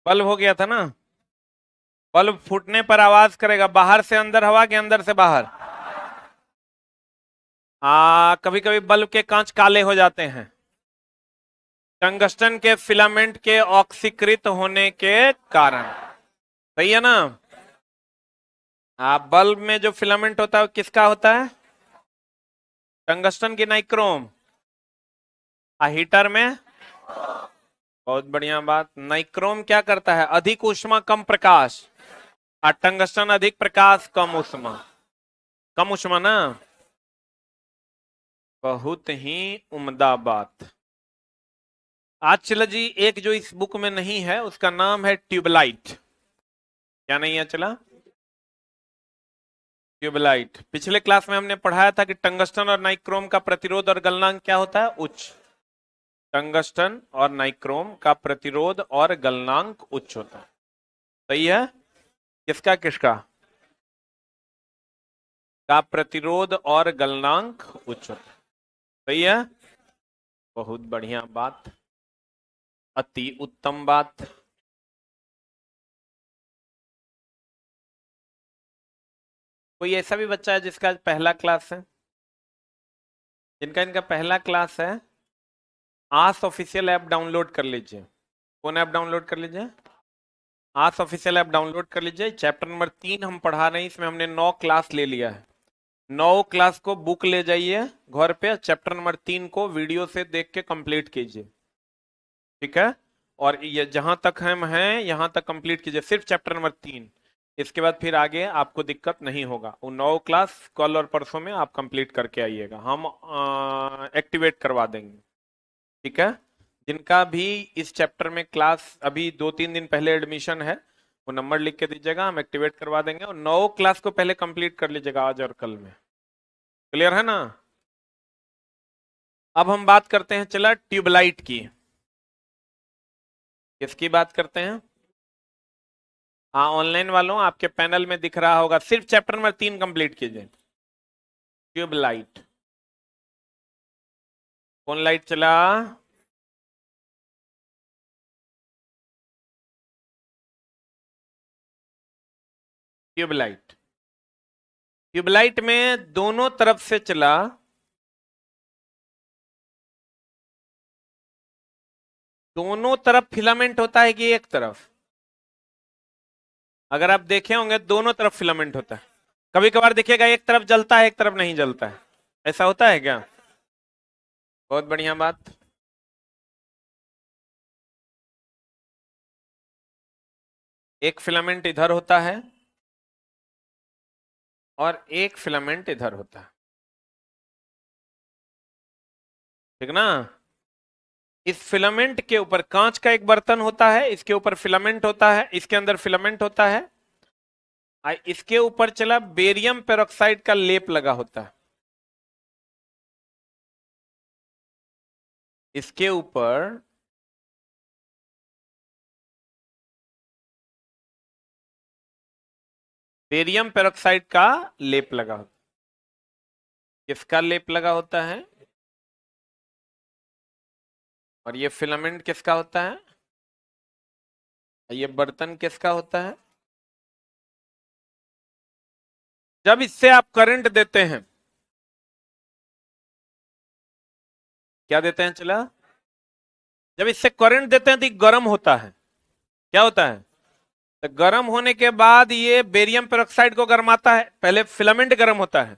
Bulb हो गया था ना। बल्ब फूटने पर आवाज करेगा, बाहर से अंदर हवा के अंदर से बाहर। कभी कभी बल्ब के कांच काले हो जाते हैं, टंगस्टन के फिलामेंट के ऑक्सीकृत होने के कारण। सही है ना। बल्ब में जो फिलामेंट होता है वो किसका होता है? टंगस्टन की नाइक्रोम। हीटर में। बहुत बढ़िया बात। नाइक्रोम क्या करता है? अधिक ऊष्मा कम प्रकाश। टंगस्टन अधिक प्रकाश कम ऊष्मा। कम ऊष्मा ना। बहुत ही उम्दा बात। आज चला जी, एक जो इस बुक में नहीं है उसका नाम है ट्यूबलाइट। क्या नहीं है चला? ट्यूबलाइट। पिछले क्लास में हमने पढ़ाया था कि टंगस्टन और नाइक्रोम का प्रतिरोध और गलनांक क्या होता है? उच्च। टंगस्टन और नाइक्रोम का प्रतिरोध और गलनांक उच्च होता है। सही है। किसका किसका? का प्रतिरोध और गलनांक उच्च होता है। सही है। बहुत बढ़िया बात। अति उत्तम बात। कोई ऐसा भी बच्चा है जिसका आज पहला क्लास है? जिनका इनका पहला क्लास है, आस ऑफिशियल ऐप डाउनलोड कर लीजिए। कौन ऐप डाउनलोड कर लीजिए? आस ऑफिशियल ऐप डाउनलोड कर लीजिए। चैप्टर नंबर 3 हम पढ़ा रहे हैं, इसमें हमने 9 क्लास ले लिया है। 9 क्लास को बुक ले जाइए घर पे, चैप्टर नंबर 3 को वीडियो से देख के कंप्लीट कीजिए। ठीक है। और ये जहां तक हम हैं यहां तक कंप्लीट कीजिए, सिर्फ चैप्टर नंबर 3। इसके बाद फिर आगे आपको दिक्कत नहीं होगा। वो 9 क्लास कल और परसों में आप कंप्लीट करके आइएगा, हम एक्टिवेट करवा देंगे। ठीक है। जिनका भी इस चैप्टर में क्लास अभी 2-3 दिन पहले एडमिशन है, वो नंबर लिख के दीजिएगा, हम एक्टिवेट करवा देंगे। और 9 क्लास को पहले कंप्लीट कर लीजिएगा आज और कल में। क्लियर है ना? अब हम बात करते हैं चला ट्यूबलाइट की। किसकी बात करते हैं? ऑनलाइन वालों, आपके पैनल में दिख रहा होगा, सिर्फ चैप्टर नंबर 3 कंप्लीट कीजिए। ट्यूबलाइट। कौन लाइट चला? ट्यूबलाइट। ट्यूबलाइट में दोनों तरफ से चला। दोनों तरफ फिलामेंट होता है कि एक तरफ? अगर आप देखे होंगे दोनों तरफ फिलामेंट होता है। कभी कभार देखिएगा एक तरफ जलता है एक तरफ नहीं जलता है। ऐसा होता है क्या? बहुत बढ़िया बात। एक फिलामेंट इधर होता है और एक फिलामेंट इधर होता है। ठीक ना? इस फिलामेंट के ऊपर कांच का एक बर्तन होता है, इसके ऊपर फिलामेंट होता है, इसके अंदर फिलामेंट होता है। इसके ऊपर चला बेरियम पेरोक्साइड का लेप लगा होता है। इसके ऊपर बेरियम पेरोक्साइड का लेप लगा होता है। किसका लेप लगा होता है? और ये फिलामेंट किसका होता है? ये बर्तन किसका होता है? जब इससे आप करंट देते हैं, क्या देते हैं चला? जब इससे करंट देते हैं तो ये गर्म होता है। क्या होता है? तो गर्म होने के बाद ये बेरियम पेरोक्साइड को गर्माता है। पहले फिलामेंट गर्म होता है,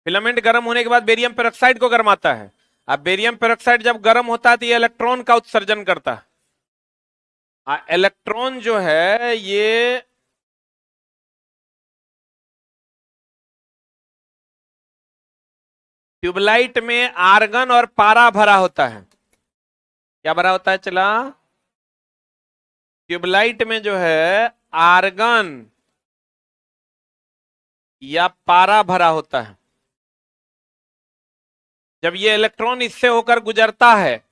फिलामेंट गर्म होने के बाद बेरियम पेरोक्साइड को गर्माता है। अब बेरियम पेरोक्साइड जब गर्म होता है तो ये इलेक्ट्रॉन का उत्सर्जन करता है। इलेक्ट्रॉन जो है ये ट्यूबलाइट में आर्गन और पारा भरा होता है। क्या भरा होता है चला? ट्यूबलाइट में जो है आर्गन या पारा भरा होता है। जब ये इलेक्ट्रॉन इससे होकर गुजरता है,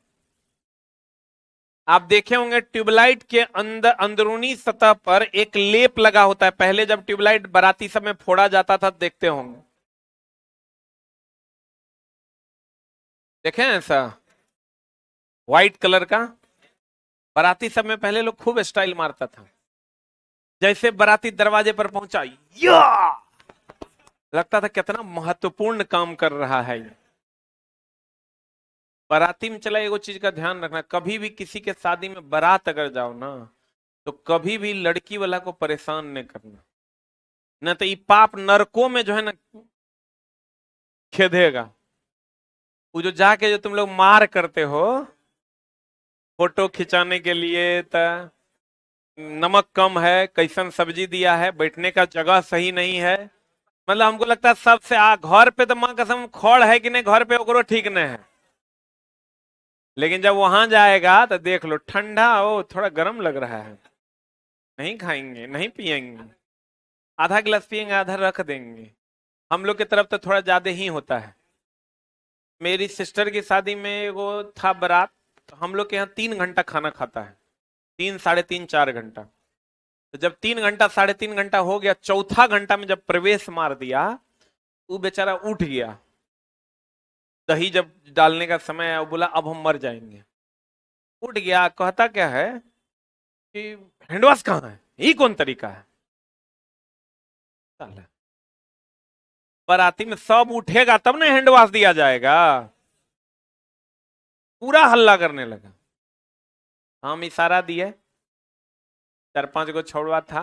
आप देखे होंगे ट्यूबलाइट के अंदर अंदरूनी सतह पर एक लेप लगा होता है। पहले जब ट्यूबलाइट बाराती समय फोड़ा जाता था देखते होंगे, देखे हैं ऐसा? व्हाइट कलर का। बाराती सब में पहले लोग खूब स्टाइल मारता था। जैसे बाराती दरवाजे पर पहुंचा, या लगता था कितना महत्वपूर्ण काम कर रहा है ये। बाराती में चला, एगो चीज का ध्यान रखना, कभी भी किसी के शादी में बारात अगर जाओ ना, तो कभी भी लड़की वाला को परेशान नहीं करना, न तो ये पाप नरकों में जो है ना खेदेगा। वो जो जाके जो तुम लोग मार करते हो फोटो खिंचाने के लिए, नमक कम है, कैसन सब्जी दिया है, बैठने का जगह सही नहीं है, मतलब हमको लगता है सबसे घर पे तो माँ कसम खौड़ है कि नहीं, घर पे ओकरो ठीक नहीं है, लेकिन जब वहां जाएगा तो देख लो ठंडा हो, थोड़ा गर्म लग रहा है, नहीं खाएंगे नहीं पिएंगे, आधा गिलास पिएंगे आधा रख देंगे। हम लोग की तरफ तो थोड़ा ज्यादा ही होता है। मेरी सिस्टर की शादी में वो था बारात, तो हम लोग के यहाँ 3 घंटा खाना खाता है, 3 साढ़े 3 4 घंटा। तो जब 3 घंटा 3.5 घंटा हो गया, चौथा घंटा में जब प्रवेश मार दिया, वो बेचारा उठ गया, दही जब डालने का समय आया वो बोला अब हम मर जाएंगे। उठ गया, कहता क्या है कि हैंडवाश कहाँ है, ये कौन तरीका है। साला, बाराती में सब उठेगा तब ना हैंडवाश दिया जाएगा। पूरा हल्ला करने लगा। हम इशारा दिए, 4 5 गो छोड़वा था,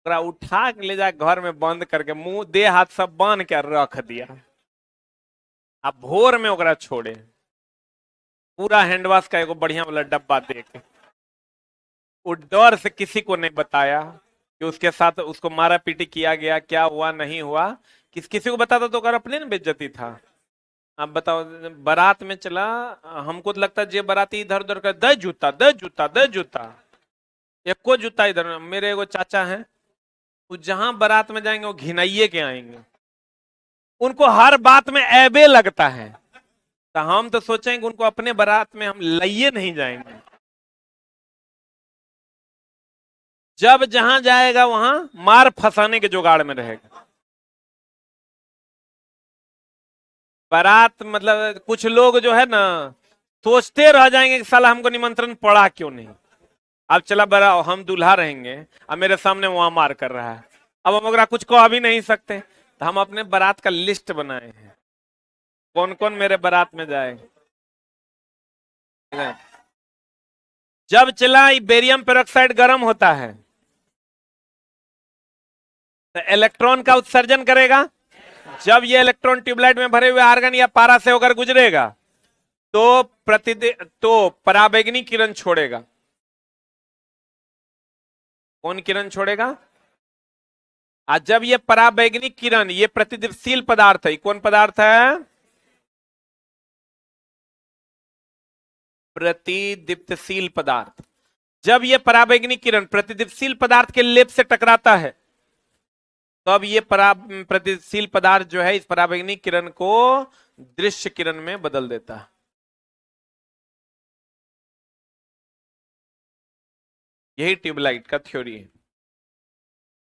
उठा के ले जा घर में बंद करके मुंह दे हाथ सब बांध के रख दिया। अब भोर में ओकरा छोड़े, पूरा हैंडवाश का एगो बढ़िया वाला डब्बा दे के, वो डर से किसी को नहीं बताया कि उसके साथ उसको मारा पीटी किया गया, क्या हुआ नहीं हुआ, किसी को बताता तो कर अपने ना बेइज्जती था। अब बताओ, बारात में चला, हमको तो लगता है जे बाराती इधर उधर कर, दे जूता दे जूता दे जूता, एको जूता इधर। मेरे एगो चाचा हैं, वो जहां बारात में जाएंगे वो घिनाइए के आएंगे, उनको हर बात में ऐबे लगता है। तो हम तो सोचेंगे उनको अपने बारात में हम लाइए नहीं जाएंगे। जब जहां जाएगा वहां मार फंसाने के जुगाड़ में रहेगा। बारात मतलब कुछ लोग जो है ना सोचते रह जाएंगे कि साला हमको निमंत्रण पड़ा क्यों नहीं। अब चला बड़ा हम दूल्हा रहेंगे, अब मेरे सामने वहां मार कर रहा है, अब हम अगर कुछ कह भी नहीं सकते, तो हम अपने बारात का लिस्ट बनाए हैं, कौन कौन मेरे बारात में जाए। जब चला बेरियम पेरोक्साइड गर्म होता है तो इलेक्ट्रॉन का उत्सर्जन करेगा। जब ये इलेक्ट्रॉन ट्यूबलाइट में भरे हुए आर्गन या पारा से होकर गुजरेगा तो पराबैंगनी किरण छोड़ेगा। कौन किरण छोड़ेगा? आज जब ये पराबैंगनी किरण, ये प्रतिदीप्तिशील पदार्थ है, कौन पदार्थ है? प्रतिदीप्तिशील पदार्थ। जब ये पराबैंगनी किरण प्रतिदीप्तिशील पदार्थ के लेप से टकराता है, तब ये प्रतिदीप्तिशील पदार्थ जो है इस पराबैंगनी किरण को दृश्य किरण में बदल देता है। यही ट्यूबलाइट का थ्योरी है।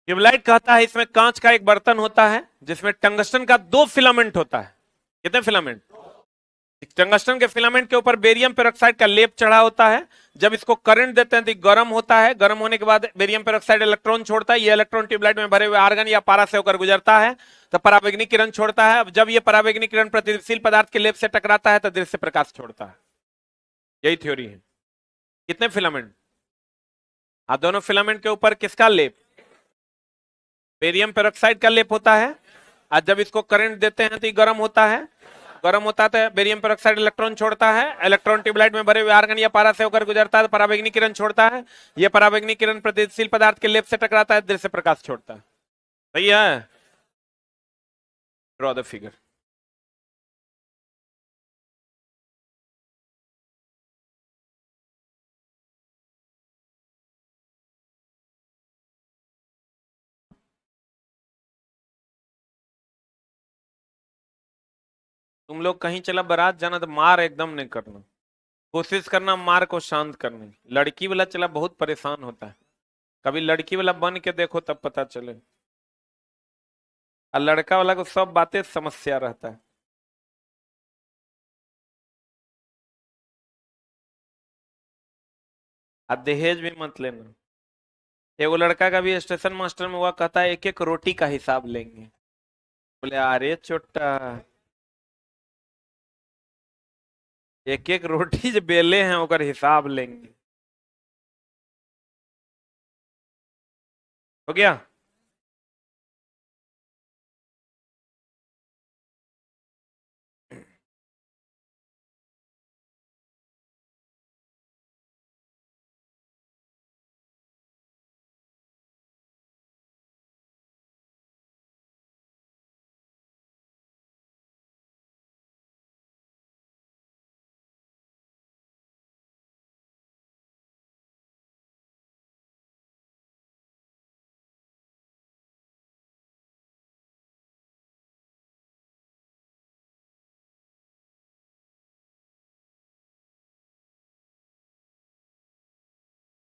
ट्यूबलाइट कहता है इसमें कांच का एक बर्तन होता है जिसमें टंगस्टन का 2 फिलामेंट होता है। कितने फिलामेंट? टंगस्टन के फिलामेंट के ऊपर बेरियम पेरोक्साइड का लेप चढ़ा होता है। जब इसको करंट देते हैं तो गर्म होता है, गर्म होने के बाद बेरियम पेरोक्साइड इलेक्ट्रॉन छोड़ता है, ये इलेक्ट्रॉन ट्यूबलाइट में भरे हुए आर्गन या पारा से होकर गुजरता है तो पराबैंगनी किरण छोड़ता है। अब जब ये पराबैंगनी किरण प्रतिदीप्तिशील पदार्थ के लेप से टकराता है तो दृश्य प्रकाश छोड़ता है। यही थ्योरी है। कितने फिलामेंट? दोनों फिलामेंट के ऊपर किसका लेप? बेरियम पेरोक्साइड का लेप होता है। आज जब इसको करंट देते हैं तो ये गर्म होता है, गर्म होता है तो बेरियम पेरोक्साइड इलेक्ट्रॉन छोड़ता है, इलेक्ट्रॉन ट्यूबलाइट में भरे हुए आर्गन या पारा से होकर गुजरता है, पराबैंगनी किरण छोड़ता है। यह पराबैंगनी किरण प्रतिदीप्तिशील पदार्थ के लेप से टकराता है, दृश्य प्रकाश छोड़ता है। सही है? Draw the figure. तुम लोग कहीं चला बारात जाना तो मार एकदम नहीं करना, कोशिश करना मार को शांत करने। लड़की वाला चला बहुत परेशान होता है, कभी लड़की वाला बन के देखो तब पता चले। और लड़का वाला को सब बातें समस्या रहता है। आप दहेज भी मत लेना। एगो लड़का का भी स्टेशन मास्टर में हुआ, कहता है एक एक रोटी का हिसाब लेंगे। बोले अरे चोट्टा, एक एक रोटी जो बेले हैं ओकर हिसाब लेंगे। हो गया।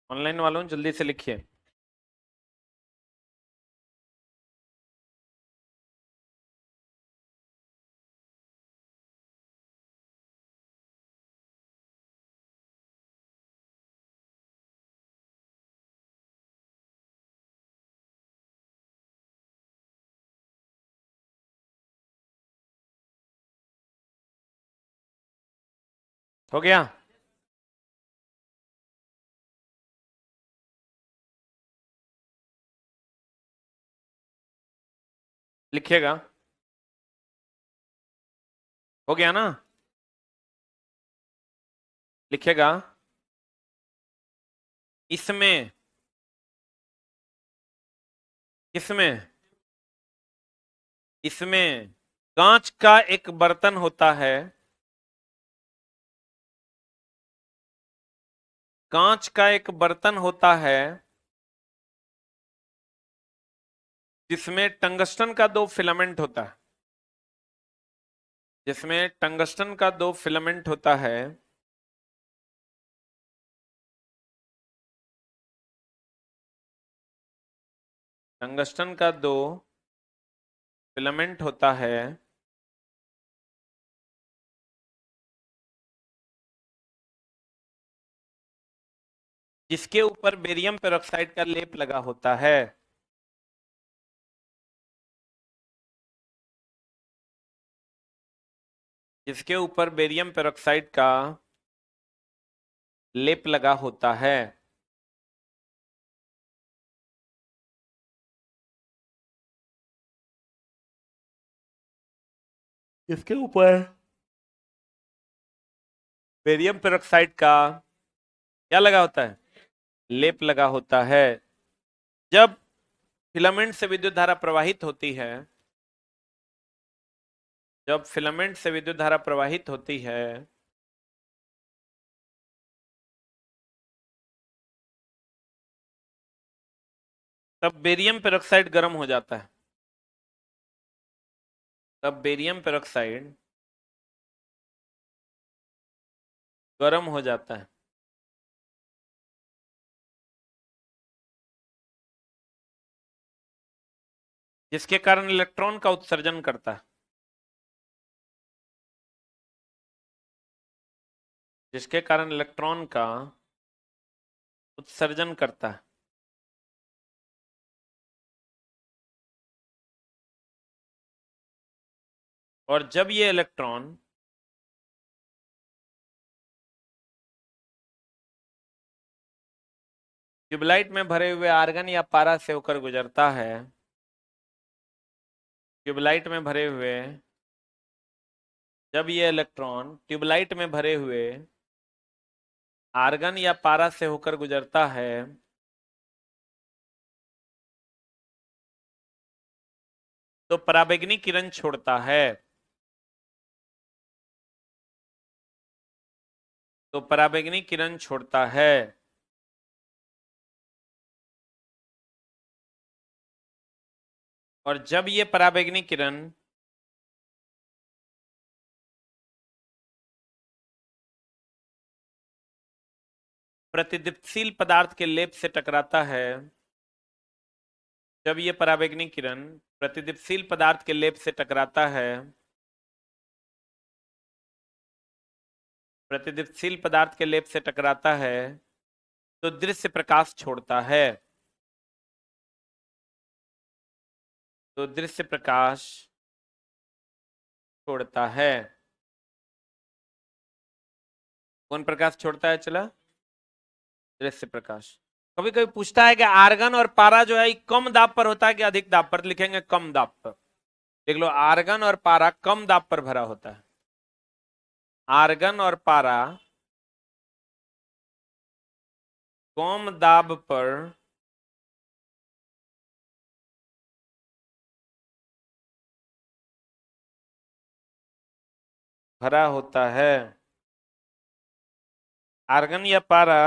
ऑनलाइन वालों जल्दी से लिखिए। हो गया। लिखिएगा। हो गया ना। लिखिएगा। इसमें, इसमें, इसमें कांच का एक बर्तन होता है, कांच का एक बर्तन होता है जिसमें टंगस्टन का दो फिलामेंट होता है, जिसमें टंगस्टन का दो फिलामेंट होता है। टंगस्टन का दो फिलामेंट होता है जिसके ऊपर बेरियम पेरोक्साइड का लेप लगा होता है। जिसके ऊपर बेरियम पेरोक्साइड का लेप लगा होता है। इसके ऊपर बेरियम पेरोक्साइड का क्या लगा होता है? लेप लगा होता है। जब फिलामेंट से विद्युत धारा प्रवाहित होती है, जब फिलामेंट से विद्युत धारा प्रवाहित होती है, तब बेरियम पेरोक्साइड गर्म हो जाता है। तब बेरियम पेरोक्साइड गर्म हो जाता है, जिसके कारण इलेक्ट्रॉन का उत्सर्जन करता है, जिसके कारण इलेक्ट्रॉन का उत्सर्जन करता है। और जब ये इलेक्ट्रॉन ट्यूबलाइट में भरे हुए आर्गन या पारा से होकर गुजरता है, ट्यूबलाइट में भरे हुए, जब ये इलेक्ट्रॉन ट्यूबलाइट में भरे हुए आर्गन या पारा से होकर गुजरता है, तो पराबैंगनी किरण छोड़ता है। तो पराबैंगनी किरण छोड़ता है। और जब ये पराबैंगनी किरण प्रतिदीप्तिशील पदार्थ के लेप से टकराता है, जब ये पराबैंगनी किरण प्रतिदीप्तिशील पदार्थ के लेप से टकराता है, प्रतिदीप्तिशील पदार्थ के लेप से टकराता है, तो दृश्य प्रकाश छोड़ता है। तो दृश्य प्रकाश छोड़ता है। कौन प्रकाश छोड़ता है चला? दृश्य प्रकाश। कभी कभी पूछता है कि आर्गन और पारा जो है कम दाब पर होता है कि अधिक दाब पर? लिखेंगे कम दाब पर। देख लो, आर्गन और पारा कम दाब पर भरा होता है। आर्गन और पारा कम दाब पर भरा होता है। आर्गन या पारा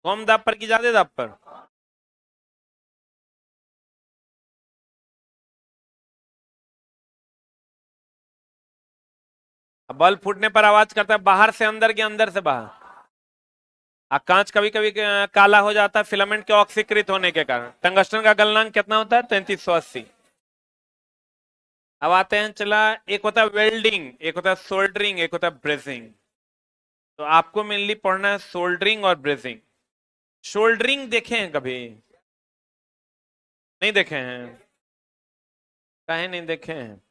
कम दाब पर कि ज्यादा दाब पर? बल्ब फूटने पर आवाज करता है बाहर से अंदर कि अंदर से बाहर? कांच कभी कभी काला हो जाता है फिलामेंट के ऑक्सीकृत होने के कारण। टंगस्टन का गलनांक कितना होता है? 3380। अब आते हैं चला, एक होता है वेल्डिंग, एक होता है सोल्डरिंग, एक होता है ब्रेजिंग। तो आपको मेनली पढ़ना है सोल्डरिंग और ब्रेजिंग। सोल्डरिंग देखे हैं कभी? नहीं देखे हैं? काहे नहीं देखे हैं?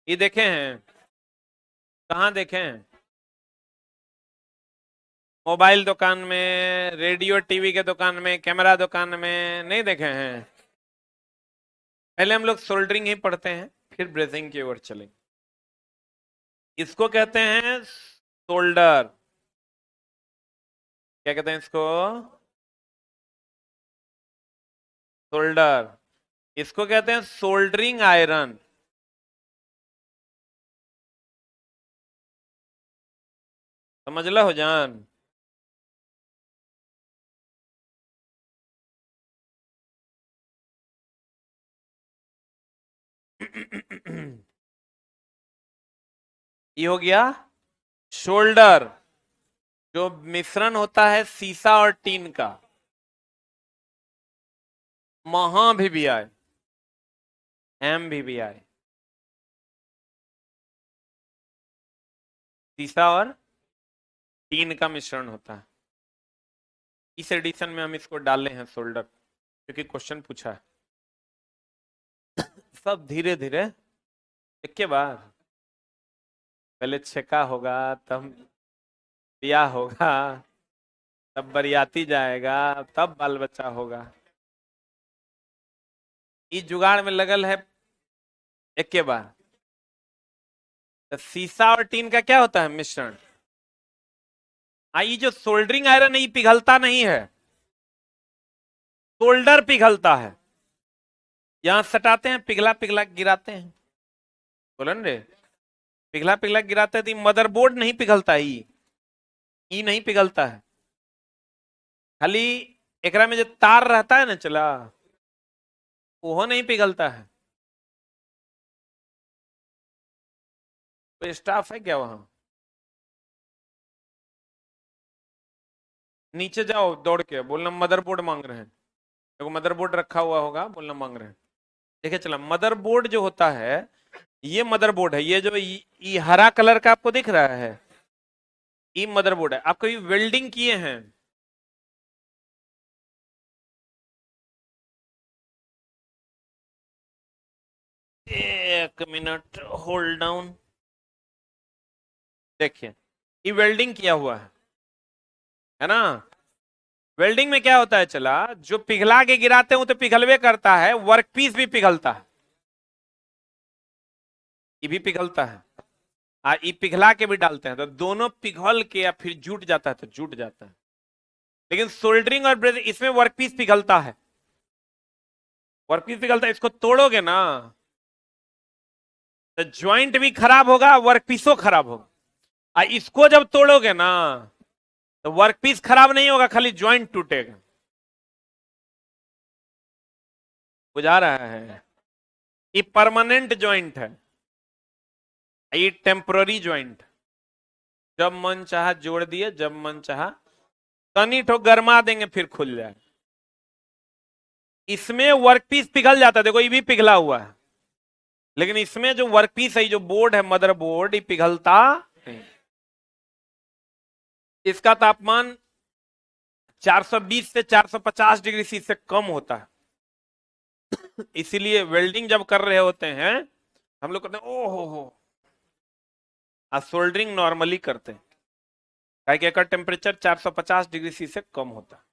ये देखे हैं? कहाँ देखे हैं? मोबाइल दुकान में, रेडियो टीवी के दुकान में, कैमरा दुकान में नहीं देखे हैं? पहले हम लोग सोल्डरिंग ही पढ़ते हैं, फिर ब्रेजिंग की ओर चलेंगे। इसको कहते हैं सोल्डर। क्या कहते हैं इसको? सोल्डर। इसको कहते हैं सोल्डरिंग आयरन। समझ लो हो जान। ये हो गया शोल्डर, जो मिश्रण होता है सीसा और टीन का। महा भी आए, एम भी आए, सीसा और टीन का मिश्रण होता है। इस एडिशन में हम इसको डाले हैं सोल्डर, क्योंकि क्वेश्चन पूछा है। सब धीरे धीरे एक के बाद, पहले छेका होगा, तब ब्याह होगा, तब बरियाती जाएगा, तब बाल बच्चा होगा। इस जुगाड़ में लगल है एक के बाद। तो सीसा और टीन का क्या होता है? मिश्रण। ये जो सोल्डरिंग आयरन है ये पिघलता नहीं है, सोल्डर पिघलता है। यहां सटाते हैं, पिघला पिघला गिराते हैं। बोलन रे, पिघला पिघला गिराते हैं तो मदरबोर्ड नहीं पिघलता, ई नहीं पिघलता है। खाली एकरा में जो तार रहता है ना चला, वो नहीं पिघलता है। कोई स्टाफ है क्या वहां? नीचे जाओ दौड़ के, बोलना मदरबोर्ड मांग रहे हैं। देखो मदरबोर्ड रखा हुआ होगा, बोलना मांग रहे हैं। देखिए चला, मदरबोर्ड जो होता है, ये मदरबोर्ड है। ये जो ये हरा कलर का आपको दिख रहा है, ये मदरबोर्ड है। आप कभी वेल्डिंग किए हैं? एक मिनट होल्ड डाउन। देखिए, ये वेल्डिंग किया हुआ है ना? वेल्डिंग में क्या होता है चला, जो पिघला के गिराते हैं वो तो पिघलवे करता है, वर्कपीस भी पिघलता है। ये भी पिघलता है, ये पिघला के भी डालते हैं, तो दोनों पिघल के या फिर जुट जाता है तो जुट जाता है। लेकिन सोल्डरिंग और ब्रेजिंग, इसमें वर्कपीस पिघलता है। वर्कपीस पिघलता है, इसको तोड़ोगे ना तो ज्वाइंट भी खराब होगा, वर्कपीसो खराब होगा। इसको जब तोड़ोगे ना तो वर्कपीस खराब नहीं होगा, खाली ज्वाइंट टूटेगा। बुझा रहा है? ये परमानेंट ज्वाइंट है, ये टेम्पररी ज्वाइंट। जब मन चाहा जोड़ दिए, जब मन चाहा तनी ठो गरमा देंगे फिर खुल जाए। इसमें वर्कपीस पिघल जाता है, देखो ये भी पिघला हुआ है। लेकिन इसमें जो वर्कपीस है, जो बोर्ड है, मदरबोर्ड, ये पिघलता नहीं। इसका तापमान 420 से 450 डिग्री सी से कम होता है। इसीलिए वेल्डिंग जब कर रहे होते हैं हम लोग कहते हैं ओ हो, सोल्डरिंग नॉर्मली करते हैं, क्योंकि का टेम्परेचर 450 डिग्री सी से कम होता है।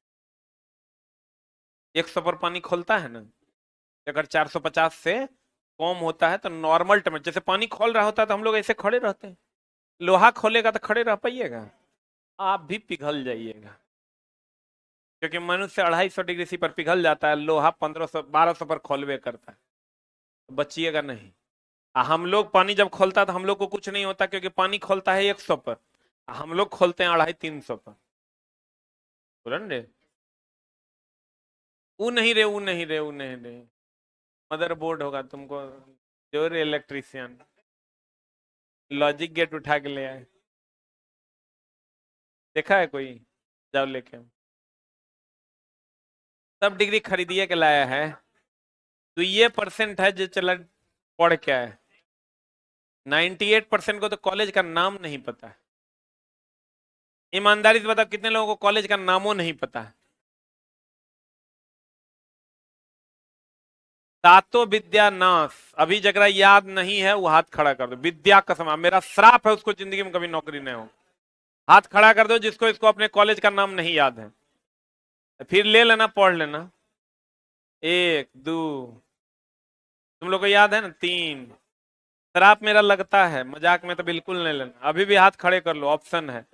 100 पर पानी खोलता है ना, अगर 450 से कम होता है तो नॉर्मल टेम्परेचर, जैसे पानी खोल रहा होता है तो हम लोग ऐसे खड़े रहते हैं। लोहा खोलेगा तो खड़े रह पाइएगा? आप भी पिघल जाइएगा, क्योंकि मनुष्य 250 डिग्री सी पर पिघल जाता है, लोहा 1500 1200 पर खोलवे करता है, तो बचिएगा नहीं। हम लोग पानी जब खोलता है तो हम लोग को कुछ नहीं होता, क्योंकि पानी खोलता है 100 पर, हम लोग खोलते हैं 250-300 पर। बुरन रे वो नहीं रे, वो नहीं रे, वो नहीं रे, मदरबोर्ड होगा तुमको, जो रे इलेक्ट्रीशियन लॉजिक गेट उठा के ले आए, देखा है कोई? जाओ लेके, सब डिग्री खरीदिए के लाया है। तो ये परसेंट है जो चला पढ़ क्या है, 98% को तो कॉलेज का नाम नहीं पता है। ईमानदारी से बताओ कितने लोगों को कॉलेज का नामों नहीं पता है? सातों विद्या नाश, अभी जगरा याद नहीं है वो हाथ खड़ा कर दो। विद्या का समान, मेरा श्राप है उसको जिंदगी में कभी नौकरी नहीं हो। हाथ खड़ा कर दो जिसको इसको अपने कॉलेज का नाम नहीं याद है, फिर ले लेना, पढ़ लेना। 1 2, तुम लोग को याद है ना? 3। श्राप मेरा लगता है, मजाक में तो बिल्कुल नहीं लेना। अभी भी हाथ खड़े कर लो, ऑप्शन है।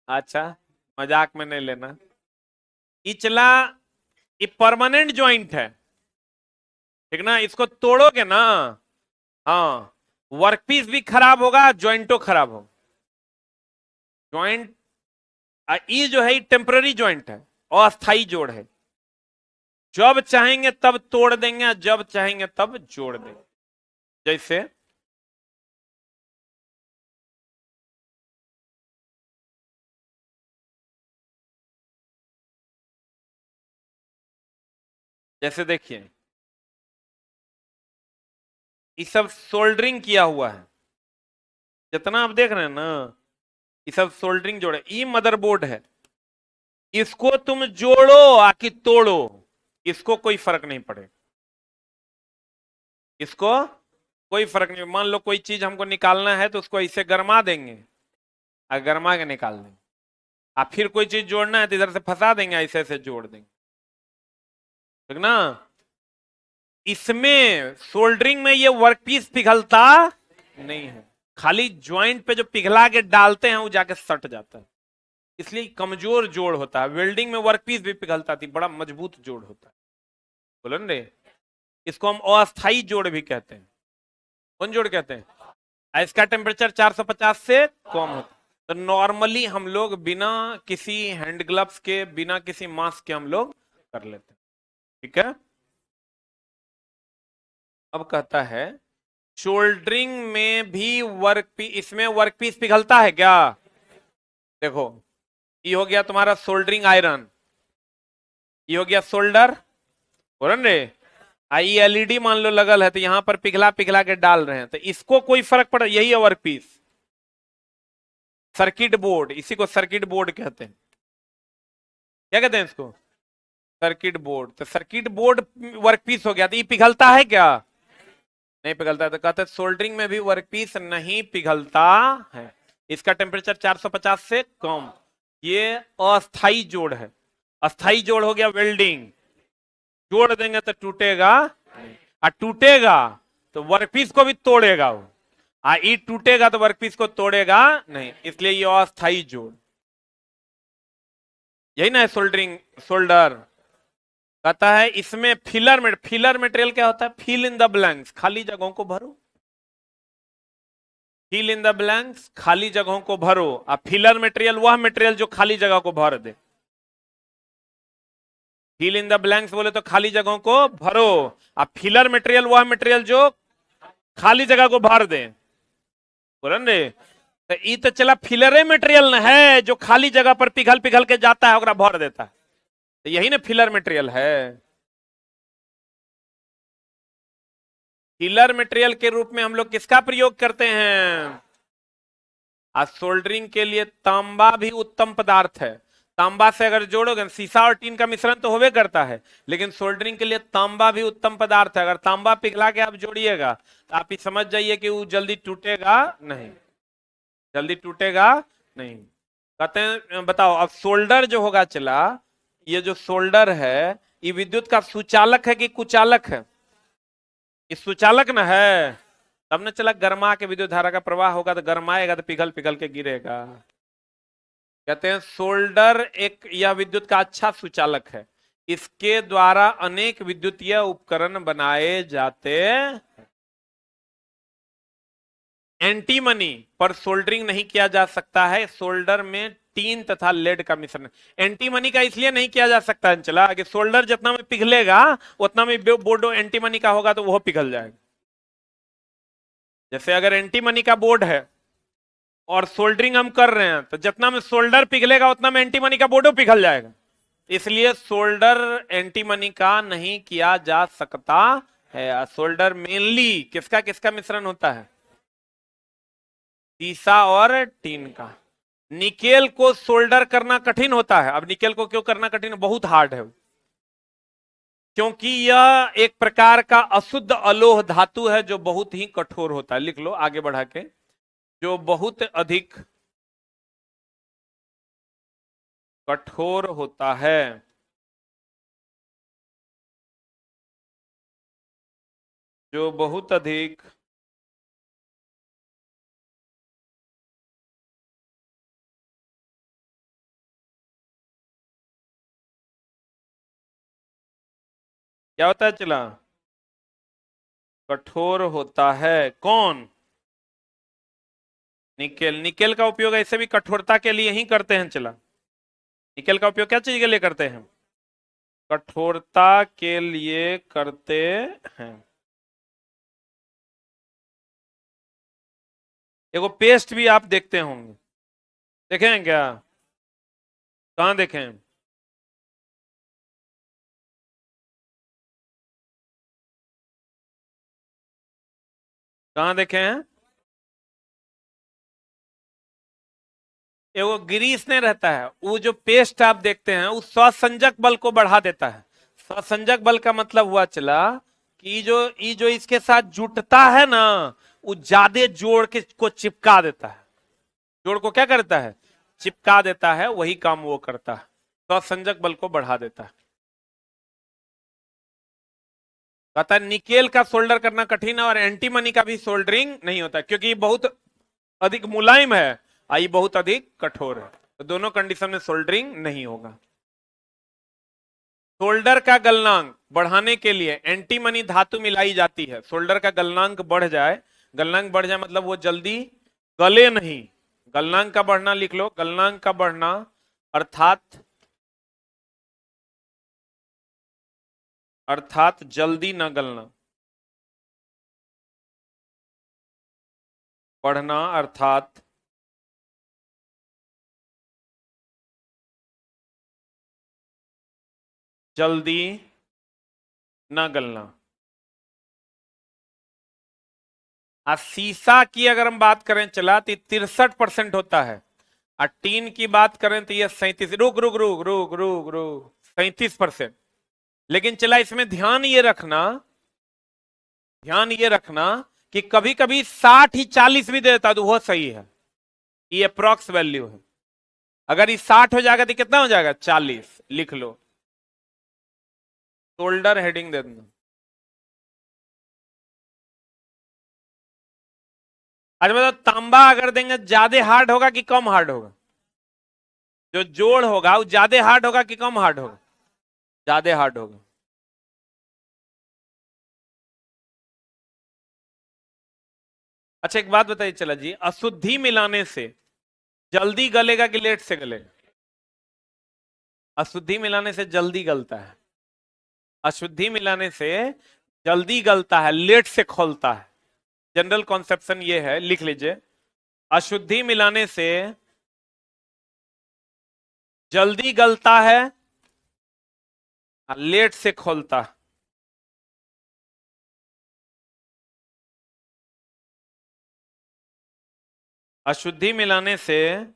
अच्छा, मजाक में नहीं लेना। इचला ये परमानेंट ज्वाइंट है, ठीक ना? इसको तोड़ोगे ना, हाँ, वर्कपीस भी खराब होगा, ज्वाइंटो खराब होगा। ज्वाइंट ये जो है टेम्पररी ज्वाइंट है, अस्थाई जोड़ है। जब चाहेंगे तब तोड़ देंगे, जब चाहेंगे तब जोड़ देंगे। जैसे जैसे देखिए, ये सब सोल्डरिंग किया हुआ है, जितना आप देख रहे हैं ना, ये सब सोल्डरिंग जोड़ है। ये मदरबोर्ड है, इसको तुम जोड़ो आकि तोड़ो, इसको कोई फर्क नहीं पड़े, इसको कोई फर्क नहीं। मान लो कोई चीज हमको निकालना है तो उसको ऐसे गरमा देंगे और गरमा के निकाल देंगे, और फिर कोई चीज जोड़ना है तो इधर से फंसा देंगे, ऐसे ऐसे जोड़ देंगे, ठीक ना? इसमें सोल्डरिंग में ये वर्कपीस पिघलता नहीं है, खाली ज्वाइंट पे जो पिघला के डालते हैं वो जाके सट जाता है, इसलिए कमजोर जोड़ होता है। वेल्डिंग में वर्कपीस भी पिघलता थी, बड़ा मजबूत जोड़ होता है। बोलो रे, इसको हम अस्थाई जोड़ भी कहते हैं। कौन जोड़ कहते हैं? इसका टेम्परेचर 450 से कम होता है, तो नॉर्मली हम लोग बिना किसी हैंड ग्लव्स के, बिना किसी मास्क के हम लोग कर लेते हैं, ठीक है? अब कहता है शोल्डरिंग में भी वर्कपीस, इसमें वर्कपीस पिघलता है क्या? देखो, ये हो गया तुम्हारा सोल्डरिंग आयरन, ये हो गया सोल्डर, बोल रे। आई एलईडी मान लो लगल है, तो यहां पर पिघला पिघला के डाल रहे हैं, तो इसको कोई फर्क पड़ा? यही है वर्कपीस। सर्किट बोर्ड, इसी को सर्किट बोर्ड कहते हैं। क्या कहते हैं इसको? Circuit board. तो सर्किट बोर्ड वर्कपीस हो गया, तो ये पिघलता है क्या? नहीं पिघलता है। तो कहते हैं सोल्डरिंग में भी वर्कपीस नहीं पिघलता है, इसका टेम्परेचर 450 से कम। ये अस्थाई जोड़ है। अस्थाई जोड़ हो गया वेल्डिंग, जोड़ देंगे तो टूटेगा, और टूटेगा तो वर्कपीस को भी तोड़ेगा वो, ई टूटेगा तो वर्कपीस को तोड़ेगा नहीं, इसलिए ये अस्थाई जोड़। यही ना है सोल्डरिंग, सोल्डर। कहता है इसमें फिलर मटेरियल क्या होता है? फिल इन द ब्लैंक्स, खाली जगहों को भरो। फिल इन द ब्लैंक्स, खाली जगहों को भरो। अब फिलर मटेरियल वह मटेरियल जो खाली जगह को भर दे। फिल इन द ब्लैंक्स बोले तो खाली जगहों को भरो, अब फिलर मटेरियल वह मटेरियल जो खाली जगह को भर दे। बोलन रे, तो ये तो चला फिलरे मटेरियल है जो खाली जगह पर पिघल पिघल के जाता है और भर देता है, तो यही ना फिलर मटेरियल है। फिलर मटेरियल के रूप में हम लोग किसका प्रयोग करते हैं? आज सोल्डरिंग के लिए तांबा भी उत्तम पदार्थ है। तांबा से अगर जोड़ोगे, सीसा और टीन का मिश्रण तो होवे करता है, लेकिन सोल्डरिंग के लिए तांबा भी उत्तम पदार्थ है। अगर तांबा पिघला के आप जोड़िएगा तो आप ही समझ जाइए कि वो जल्दी टूटेगा नहीं, जल्दी टूटेगा नहीं। कहते हैं, बताओ अब सोल्डर जो होगा चला, ये जो सोल्डर है ये विद्युत का सुचालक है कि कुचालक है? ये सुचालक ना है, तब न चला गर्मा के विद्युत धारा का प्रवाह होगा तो गर्माएगा तो पिघल पिघल के गिरेगा। कहते हैं सोल्डर एक यह विद्युत का अच्छा सुचालक है, इसके द्वारा अनेक विद्युतीय उपकरण बनाए जाते। एंटीमनी पर सोल्डरिंग नहीं किया जा सकता है, सोल्डर में टीन तथा लेड का मिश्रण। एंटीमनी का इसलिए नहीं किया जा सकता है चला कि सोल्डर जितना में पिघलेगा उतना में बोर्ड एंटीमनी का होगा तो वह पिघल जाएगा। जैसे अगर एंटीमनी का बोर्ड है और सोल्डरिंग हम कर रहे हैं तो जितना में सोल्डर पिघलेगा उतना में एंटीमनी का बोर्डो पिघल जाएगा। इसलिए सोल्डर एंटीमनी का नहीं किया जा सकता है। सोल्डर मेनली किसका किसका मिश्रण होता है? सीसा और टीन का। निकेल को सोल्डर करना कठिन होता है। अब निकेल को क्यों करना कठिन है? बहुत हार्ड है, क्योंकि यह एक प्रकार का अशुद्ध अलोह धातु है जो बहुत ही कठोर होता है। लिख लो आगे बढ़ा के, जो बहुत अधिक कठोर होता है। जो बहुत अधिक क्या होता है चला? कठोर होता है। कौन? निकेल। निकेल का उपयोग ऐसे भी कठोरता के लिए ही करते हैं चला। निकेल का उपयोग क्या चीज के लिए करते हैं? कठोरता के लिए करते हैं। एगो पेस्ट भी आप देखते होंगे, देखे हैं क्या? कहाँ देखें? कहाँ देखे हैं? एगो ग्रीस ने रहता है, वो जो पेस्ट आप देखते हैं वो स्वसंजक बल को बढ़ा देता है। स्वसंजक बल का मतलब हुआ चला कि जो इसके साथ जुटता है ना, वो ज्यादा जोड़ के को चिपका देता है। जोड़ को क्या करता है? चिपका देता है, वही काम वो करता है। स्वसंजक बल को बढ़ा देता है। कहता है निकेल का सोल्डर करना कठिन है और एंटीमनी का भी सोल्डरिंग नहीं होता क्योंकि ये बहुत अधिक मुलायम है, आई बहुत अधिक कठोर है, तो दोनों कंडीशन में सोल्डरिंग नहीं होगा। सोल्डर का गलनांक बढ़ाने के लिए एंटीमनी धातु मिलाई जाती है। सोल्डर का गलनांक बढ़ जाए, गलनांक बढ़ जाए मतलब वो जल्दी गले नहीं। गलनांक का बढ़ना लिख लो, गलनांक का बढ़ना अर्थात जल्दी न गलना। बढ़ना अर्थात जल्दी न गलना। शीशा की अगर हम बात करें चला तो 63% होता है, और टीन की बात करें तो ये 37। रुक रुक रुक रुक रुक रुक 37%। लेकिन चला इसमें ध्यान ये रखना कि कभी कभी 60 ही 40 भी देता तो वो सही है। ये अप्रोक्स वैल्यू है। अगर ये 60 हो जाएगा तो कितना हो जाएगा? 40। लिख लो, शोल्डर हेडिंग दे देना। अच्छा मतलब तांबा अगर देंगे ज्यादा हार्ड होगा कि कम हार्ड होगा? जो जोड़ होगा वो ज्यादा हार्ड होगा कि कम हार्ड होगा? ज्यादा हार्ड होगा। अच्छा एक बात बताइए चला जी, अशुद्धि मिलाने से जल्दी गलेगा कि लेट से गलेगा? अशुद्धि मिलाने से जल्दी गलता है। अशुद्धि मिलाने से जल्दी गलता है, लेट से खोलता है। जनरल कॉन्सेप्शन ये है, लिख लीजिए। अशुद्धि मिलाने से जल्दी गलता है, लेट से खोलता है। अशुद्धि मिलाने से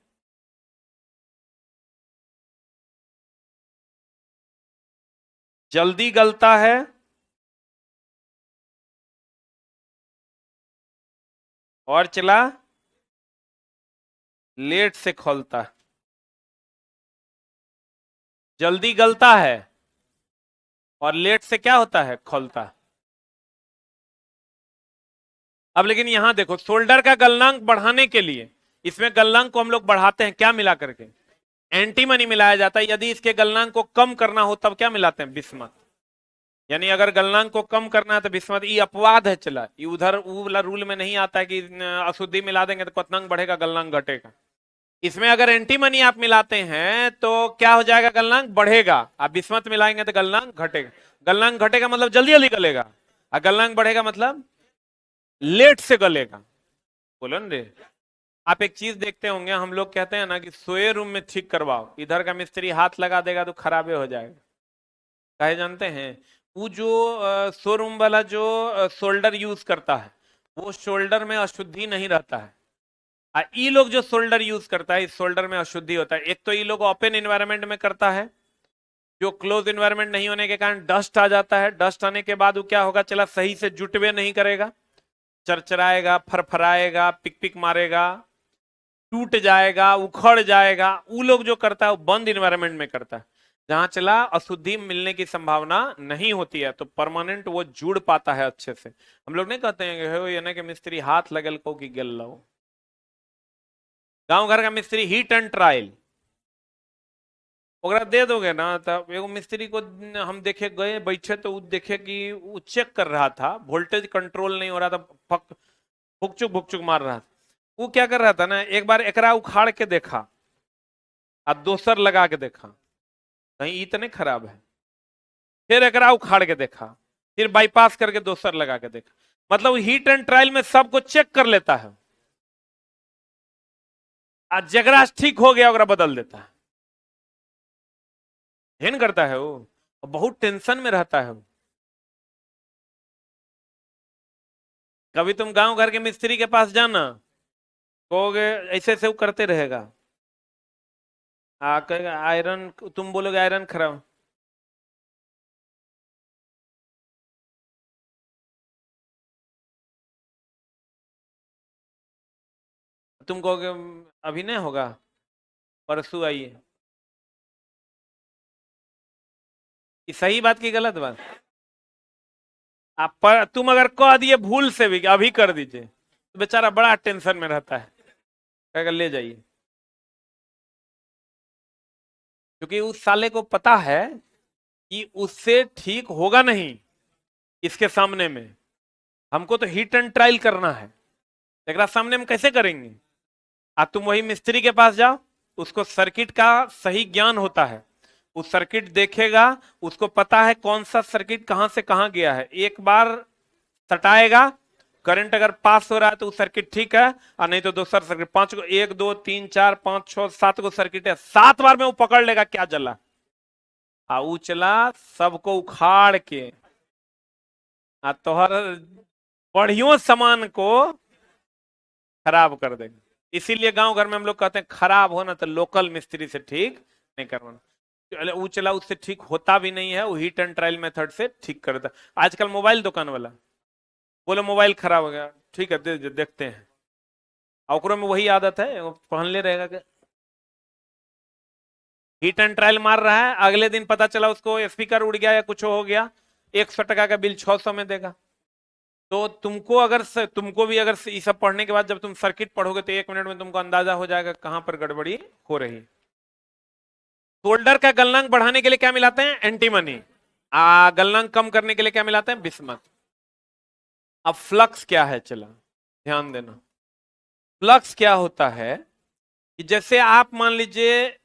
जल्दी गलता है और चला लेट से खोलता है। जल्दी गलता है और लेट से क्या होता है, खोलता है। अब लेकिन यहां देखो, शोल्डर का गलनांक बढ़ाने के लिए इसमें गलनांक को हम लोग बढ़ाते हैं क्या मिला करके, एंटीमनी मिलाया जाता है। यदि इसके गलनांक को कम करना हो तब क्या मिलाते हैं, बिस्मथ। यानी अगर गलनांक को कम करना है तो बिस्मथ। ये अपवाद है, चला ये उधर वो वाला रूल में नहीं आता है कि अशुद्धि मिला देंगे तो क्वथनांक बढ़ेगा गलनांक घटेगा। इसमें अगर एंटीमनी आप मिलाते हैं तो क्या हो जाएगा, गलनांक बढ़ेगा। आप बिस्मथ मिलाएंगे तो गलनांक घटेगा। गलनांक घटेगा मतलब जल्दी जल्दी गलेगा, और गलनांक बढ़ेगा मतलब लेट से गलेगा। बोलो न रे। आप एक चीज देखते होंगे, हम लोग कहते हैं ना कि सोए रूम में ठीक करवाओ, इधर का मिस्त्री हाथ लगा देगा तो खराबे हो जाएगा। कहे जानते हैं, वो जो शोरूम वाला जो शोल्डर यूज करता है, वो शोल्डर में अशुद्धि नहीं रहता है। ई लोग जो शोल्डर यूज करता है, इस शोल्डर में अशुद्धि होता है। एक तो ई लोग ओपन इन्वायरमेंट में करता है, जो क्लोज इन्वायरमेंट नहीं होने के कारण डस्ट आ जाता है। डस्ट आने के बाद वो क्या होगा, चला सही से जुटवे नहीं करेगा, चरचराएगा, फरफराएगा, पिक पिक मारेगा, टूट जाएगा, उखड़ जाएगा। वो लोग जो करता है वो बंद इन्वायरमेंट में करता है, जहां चला अशुद्धि मिलने की संभावना नहीं होती है, तो परमानेंट वो जुड़ पाता है अच्छे से। हम लोग नहीं कहते हैं कि ये ना कि मिस्त्री हाथ लगल को कि गल लो। गांव घर का मिस्त्री हीट एंड ट्रायल ओकरा दे दोगे ना, तब एगो मिस्त्री को हम देखे गए बैठे तो वो देखे कि वो चेक कर रहा था, वोल्टेज कंट्रोल नहीं हो रहा था, भुकचुक भुकचुक मार रहा था। वो क्या कर रहा था ना, एक बार एकरा उखाड़ के देखा और दोसर लगा के देखा, कहीं इतने खराब है। फिर एकरा उखाड़ के देखा, फिर बाईपास करके दोसर लगा के देखा। मतलब हीट एंड ट्रायल में सबको चेक कर लेता है, आज जगरा ठीक हो गया ओकरा बदल देता है। हेन करता है वो, बहुत टेंशन में रहता है वो। कभी तुम गांव घर के मिस्त्री के पास जाना, कहोगे ऐसे ऐसे वो करते रहेगा, कहेगा आयरन, तुम बोलोगे आयरन खराब, तुम कहोगे अभी नहीं होगा, परसों आइए। ये सही बात की गलत बात? आप पर तुम अगर कह दिए भूल से भी कि अभी कर दीजिए, तो बेचारा बड़ा टेंशन में रहता है, कहेगा ले जाइए। क्योंकि उस साले को पता है कि उससे ठीक होगा नहीं इसके सामने में। हमको तो हिट एंड ट्रायल करना है, लेकिन सामने में कैसे करेंगे। तुम वही मिस्त्री के पास जाओ, उसको सर्किट का सही ज्ञान होता है, उस सर्किट देखेगा, उसको पता है कौन सा सर्किट कहां से कहां गया है। एक बार सटाएगा, करंट अगर पास हो रहा है तो वो सर्किट ठीक है, और नहीं तो दूसरा सर्किट। 5 को 1 2 3 4 5 6 7 को सर्किट है, 7 बार में वो पकड़ लेगा क्या जला, उचला सबको उखाड़ के तोहर बढ़ियों सामान को खराब कर देगा। इसीलिए गांव घर में हम लोग कहते हैं खराब हो ना तो लोकल मिस्त्री से ठीक नहीं करवाना। वो चला उससे ठीक होता भी नहीं है, वो हीट एंड ट्रायल मेथड से ठीक करता। आजकल मोबाइल दुकान वाला बोले मोबाइल खराब हो गया, ठीक है देखते हैं, ओकरो में वही आदत है, वो पहन ले रहेगा कि हीट एंड ट्रायल मार रहा है, अगले दिन पता चला उसको स्पीकर उड़ गया या कुछ हो गया, 100 टका का बिल 600 में देगा। तो तुमको भी अगर ये सब पढ़ने के बाद जब तुम सर्किट पढ़ोगे तो 1 मिनट में तुमको अंदाजा हो जाएगा कहां पर गड़बड़ी हो रही। शोल्डर का गलनांक बढ़ाने के लिए क्या मिलाते हैं, एंटीमनी। गलनांक कम करने के लिए क्या मिलाते हैं, बिस्मथ। अब फ्लक्स क्या है, चला ध्यान देना। फ्लक्स क्या होता है कि जैसे आप मान लीजिए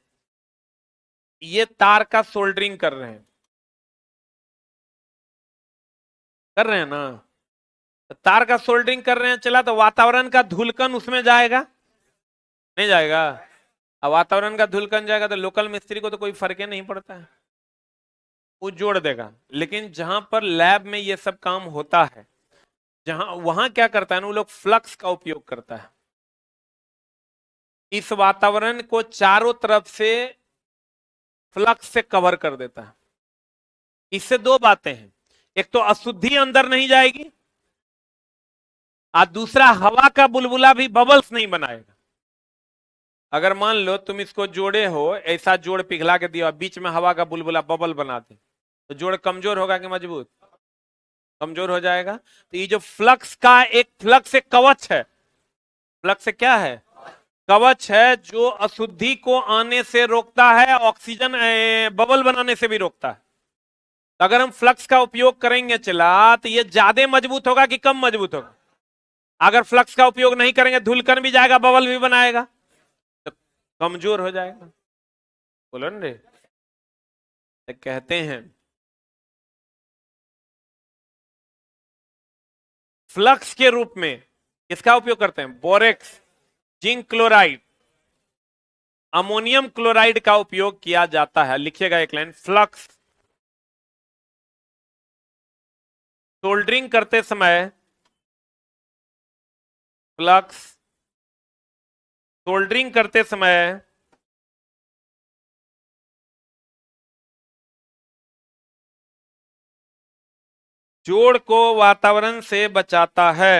ये तार का सोल्डरिंग कर रहे हैं ना, तार का सोल्डरिंग कर रहे हैं, चला तो वातावरण का धूलकन उसमें जाएगा, नहीं जाएगा। अब वातावरण का धूलकन जाएगा तो लोकल मिस्त्री को तो कोई फर्क ही नहीं पड़ता है, वो जोड़ देगा। लेकिन जहां पर लैब में ये सब काम होता है, जहां वहां क्या करता है ना, वो लोग फ्लक्स का उपयोग करता है। इस वातावरण को चारों तरफ से फ्लक्स से कवर कर देता है। इससे दो बातें हैं, एक तो अशुद्धि अंदर नहीं जाएगी और दूसरा हवा का बुलबुला भी बबल्स नहीं बनाएगा। अगर मान लो तुम इसको जोड़े हो, ऐसा जोड़ पिघला के दिया, बीच में हवा का बुलबुला बबल बना दे, तो जोड़ कमजोर होगा कि मजबूत? कमजोर हो जाएगा। तो ये जो फ्लक्स का एक फ्लक्स एक कवच है, फ्लक्स क्या है? कवच है, जो अशुद्धि को आने से रोकता है, ऑक्सीजन बबल बनाने से भी रोकता है। तो अगर हम फ्लक्स का उपयोग करेंगे चला, तो ये ज्यादा मजबूत होगा कि कम मजबूत होगा? अगर फ्लक्स का उपयोग नहीं करेंगे, धुलकर भी जाएगा, बबल भी बनाएगा, तो कमजोर हो जाएगा। बोलो न रे। तो कहते हैं फ्लक्स के रूप में किसका उपयोग करते हैं? Borax, zinc chloride, ammonium chloride का उपयोग किया जाता है। लिखिएगा एक लाइन, फ्लक्स सोल्डरिंग करते समय, फ्लक्स सोल्डरिंग करते समय जोड़ को वातावरण से बचाता है।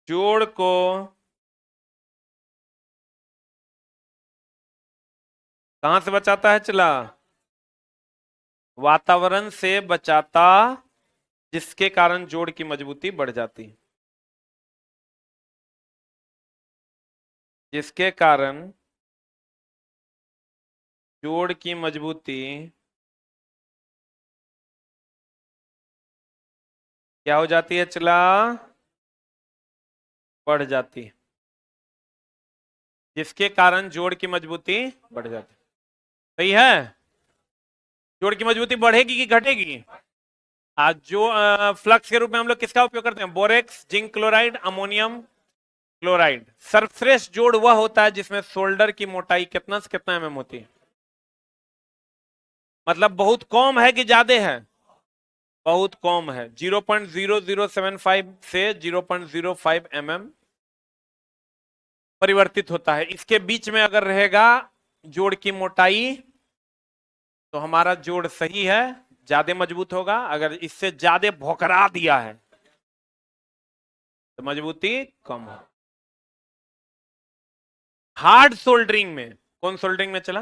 जोड़ को कहां से बचाता है चला? वातावरण से बचाता, जिसके कारण जोड़ की मजबूती बढ़ जाती है। जिसके कारण जोड़ की मजबूती क्या हो जाती है चला? बढ़ जाती है। जिसके कारण जोड़ की मजबूती बढ़ जाती है। सही है? जोड़ की मजबूती बढ़ेगी कि घटेगी? आज जो फ्लक्स के रूप में हम लोग किसका उपयोग करते हैं? Borax, zinc chloride, ammonium chloride. सर्वश्रेष्ठ जोड़ वह होता है जिसमें शोल्डर की मोटाई कितना से कितना एमएम होती है? मतलब बहुत कम है कि ज्यादा है? बहुत कम है, 0.0075 से 0.05 mm परिवर्तित होता है। इसके बीच में अगर रहेगा जोड़ की मोटाई, तो हमारा जोड़ सही है, ज्यादा मजबूत होगा। अगर इससे ज्यादा भोकरा दिया है तो मजबूती कम हो। हार्ड सोल्डरिंग में, कौन सोल्डरिंग में चला?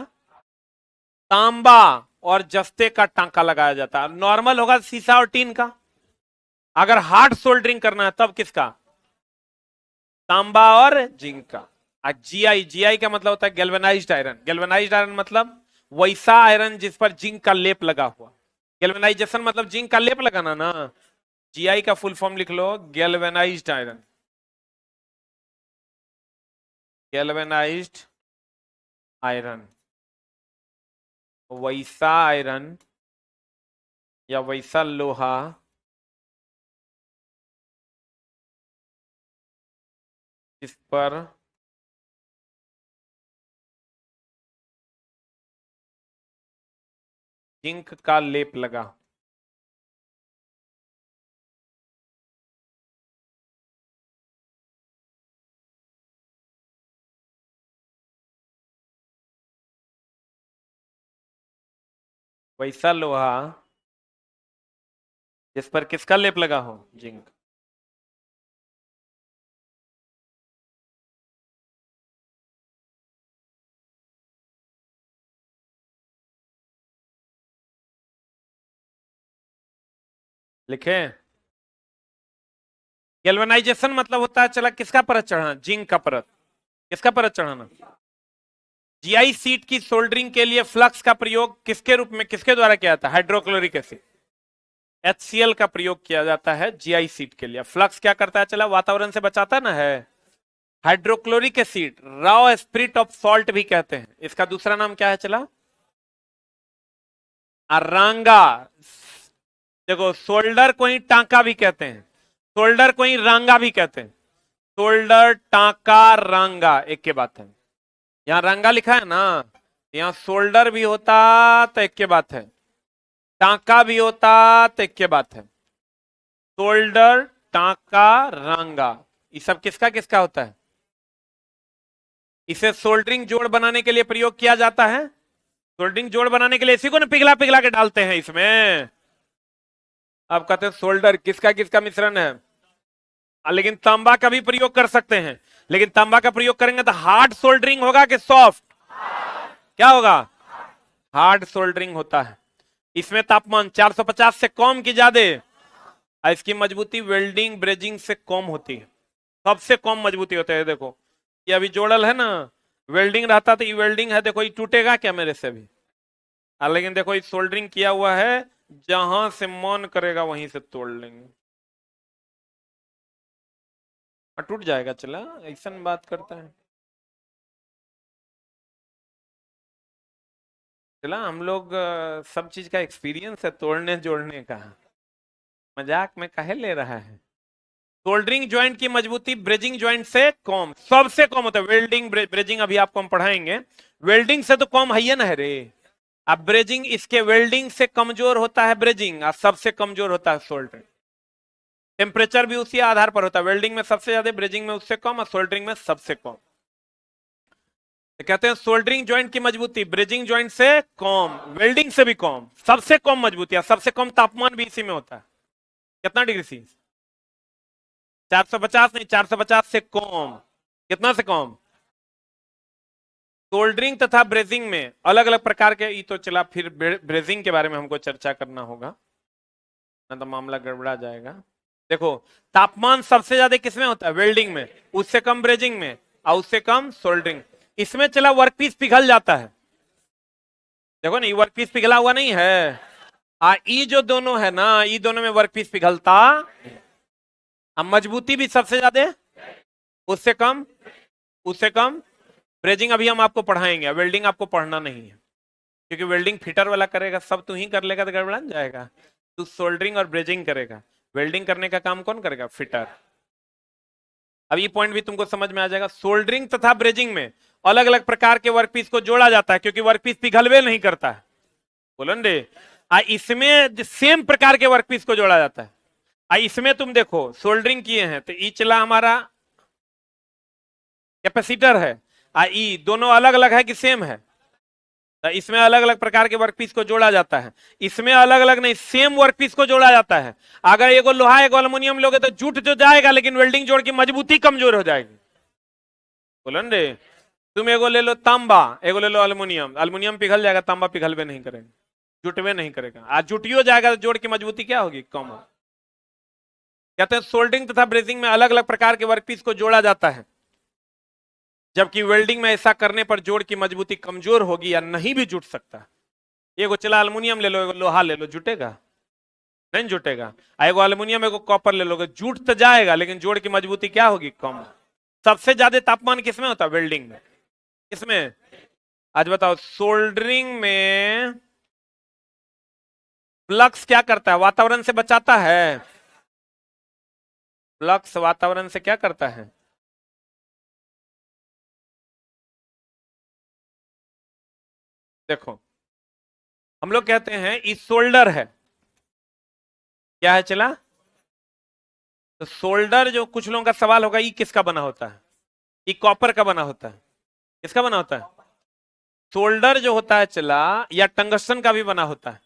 तांबा और जस्ते का टांका लगाया जाता है। नॉर्मल होगा सीसा और टीन का। अगर हार्ड सोल्डरिंग करना है तब किसका? तांबा और जिंक का। जीआई, जीआई का मतलब होता है गैल्वेनाइज्ड आयरन। गैल्वेनाइज्ड आयरन मतलब वैसा आयरन जिस पर जिंक का लेप लगा हुआ। गैल्वेनाइजेशन मतलब जिंक का लेप लगाना ना। जीआई का फुल फॉर्म लिख लो, गैल्वेनाइज्ड आयरन। गैल्वेनाइज्ड आयरन वैसा आयरन या वैसा लोहा जिस पर जिंक का लेप लगा। वैसा लोहा जिस पर किसका लेप लगा हो? जिंक। लिखे? गैल्वेनाइजेशन मतलब होता है चला किसका परत चढ़ाना? जिंक का परत। किसका परत चढ़ाना? जीआई सीट की सोल्डरिंग के लिए फ्लक्स का प्रयोग किसके रूप में, किसके द्वारा किया जाता है? हाइड्रोक्लोरिक एसिड, HCl का प्रयोग किया जाता है जीआई सीट के लिए। फ्लक्स क्या करता है चला? वातावरण से बचाता ना है। Hydrochloric acid, raw spirit of salt भी कहते हैं। इसका दूसरा नाम क्या है चला? अरांगा। देखो, शोल्डर को ही टांका भी कहते हैं, शोल्डर को ही रांगा भी कहते हैं। शोल्डर, टांका, रांगा एक के बात है। यहां रांगा लिखा है ना, यहां शोल्डर भी होता तो एक के बात है, टांका भी होता तो एक के बात है। शोल्डर, टांका रांगा, ये सब किसका किसका होता है? इसे सोल्डरिंग जोड़ बनाने के लिए प्रयोग किया जाता है। सोल्डरिंग जोड़ बनाने के लिए इसी को ना पिघला पिघला के डालते हैं इसमें। अब कहते हैं सोल्डर किसका किसका मिश्रण है। लेकिन तांबा का भी प्रयोग कर सकते हैं, लेकिन तांबा का प्रयोग करेंगे तो हार्ड सोल्डरिंग होगा कि सॉफ्ट? क्या होगा? हार्ड सोल्डरिंग होता है। इसमें तापमान 450 से कम की ज्यादा, इसकी मजबूती वेल्डिंग ब्रेजिंग से कम होती है। सबसे कम मजबूती होती है। देखो ये अभी जोड़ल है ना, वेल्डिंग रहता तो ये वेल्डिंग है, देखो ये टूटेगा क्या मेरे से भी? लेकिन देखो ये सोल्डरिंग किया हुआ है, जहां से मन करेगा वहीं से तोड़ लेंगे। टूट जाएगा, चला ऐसा बात करता है। चला हम लोग सब चीज का एक्सपीरियंस है, तोड़ने जोड़ने का। मजाक में काहे ले रहा है? सोल्डरिंग ज्वाइंट की मजबूती ब्रेजिंग ज्वाइंट से कम, सबसे कम होता है। वेल्डिंग ब्रेजिंग अभी आपको हम पढ़ाएंगे, वेल्डिंग से तो कम है ही ना है रे। अब ब्रेजिंग, इसके वेल्डिंग से कमजोर होता है ब्रेजिंग, और सबसे कमजोर होता है सोल्डरिंग। टेम्परेचर भी उसी आधार पर होता है, वेल्डिंग में सबसे ज्यादा, ब्रेजिंग में उससे कम, और सोल्डरिंग में सबसे कम। तो कहते हैं सोल्डरिंग ज्वाइंट की मजबूती ब्रेजिंग ज्वाइंट से कम, वेल्डिंग से भी कम, सबसे कम मजबूती, सबसे कम तापमान भी इसी में होता है। कितना डिग्री सी? 450 नहीं, 450 से कम। कितना से कम? सोल्डरिंग तथा ब्रेजिंग में अलग अलग प्रकार के, ये तो चला, फिर ब्रेजिंग के बारे में हमको चर्चा करना होगा, ना तो मामला गड़बड़ा जाएगा। देखो तापमान सबसे ज्यादा किसमें होता है? वेल्डिंग में, उससे कम ब्रेजिंग में, और उससे कम सोल्डरिंग। इसमें चला वर्कपीस पिघल जाता है। देखो ना ये वर्कपीस पिघला हुआ नहीं है, ये जो दोनों है ना, ये दोनों में वर्कपीस पिघलता। अब मजबूती भी सबसे ज्यादा, उससे कम, उससे कम। ब्रेजिंग अभी हम आपको पढ़ाएंगे, वेल्डिंग आपको पढ़ना नहीं है, क्योंकि वेल्डिंग फिटर वाला करेगा, सब तू ही कर लेगा तो गड़बड़ा जाएगा। तू सोल्डरिंग और ब्रेजिंग करेगा, वेल्डिंग करने का काम कौन करेगा? फिटर। अब ये पॉइंट भी तुमको समझ में आ जाएगा। सोल्डरिंग तथा ब्रेजिंग में अलग अलग प्रकार के वर्कपीस को जोड़ा जाता है, क्योंकि वर्कपीस पिघलवे नहीं करता है। बोलो रे। इसमें सेम प्रकार के वर्कपीस को जोड़ा जाता है। इसमें तुम देखो सोल्डरिंग किए हैं तो ई चला हमारा कैपेसिटर है, ई दोनों अलग अलग है कि सेम है? तो इसमें अलग अलग प्रकार के वर्कपीस को जोड़ा जाता है। इसमें अलग अलग नहीं, सेम वर्कपीस को जोड़ा जाता है। अगर एगो लोहा एगो अल्युमिनियम लोगे तो जुट जो जाएगा, लेकिन वेल्डिंग जोड़ की मजबूती कमजोर हो जाएगी। बोलो रे। तुम एगो ले लो तांबा, एगो ले लो अल्युमिनियम, अल्युमिनियम पिघल जाएगा, तांबा पिघलवे नहीं करेगा, जुटवे नहीं करेगा। आज जुटियो जाएगा तो जोड़ की मजबूती क्या होगी? कम होगी। कहते हैं सोल्डरिंग तथा ब्रेजिंग में अलग अलग प्रकार के वर्कपीस को जोड़ा जाता है, जबकि वेल्डिंग में ऐसा करने पर जोड़ की मजबूती कमजोर होगी या नहीं भी जुट सकता। एगो चला अल्युमिनियम ले लो, एगो लोहा ले लो, जुटेगा? नहीं जुटेगा। एगो अल्युमिनियम एगो कॉपर ले लोगे, जुट तो जाएगा, लेकिन जोड़ की मजबूती क्या होगी? कम। सबसे ज्यादा तापमान किसमें होता है? वेल्डिंग में। किसमें? आज बताओ, सोल्डरिंग में फ्लक्स क्या करता है? वातावरण से बचाता है। फ्लक्स वातावरण से क्या करता है? देखो हम लोग कहते हैं इस सोल्डर है, क्या है चला? तो सोल्डर, जो कुछ लोगों का सवाल होगा, ये किसका बना होता है? ये कॉपर का बना होता है। किसका बना होता है? सोल्डर जो होता है चला, या टंगस्टन का भी बना होता है।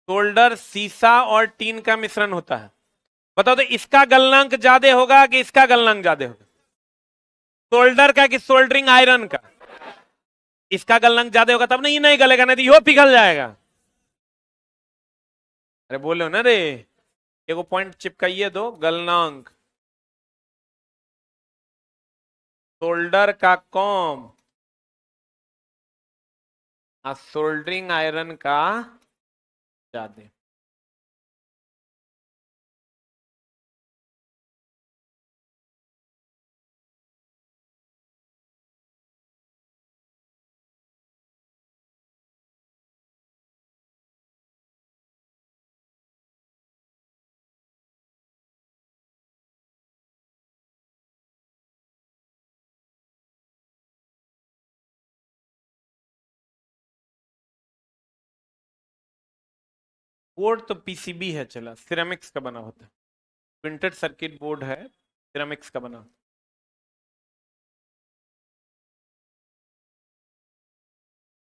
सोल्डर सीसा और टीन का मिश्रण होता है। बताओ तो इसका गलनांक ज्यादा होगा कि इसका गलनांक ज्यादा होगा? सोल्डर का कि सोल्डरिंग आयरन का? इसका गलनांक ज्यादा होगा तब नहीं, नहीं गलेगा, नहीं तो यो पिघल जाएगा। अरे बोलो ना रे। एगो पॉइंट चिपकाइए दो, गलनांक सोल्डर का कम और सोल्डरिंग आयरन का ज्यादा। बोर्ड तो पीसीबी है चला, सिरेमिक्स का बना होता है। प्रिंटेड सर्किट बोर्ड है, सिरेमिक्स का बना।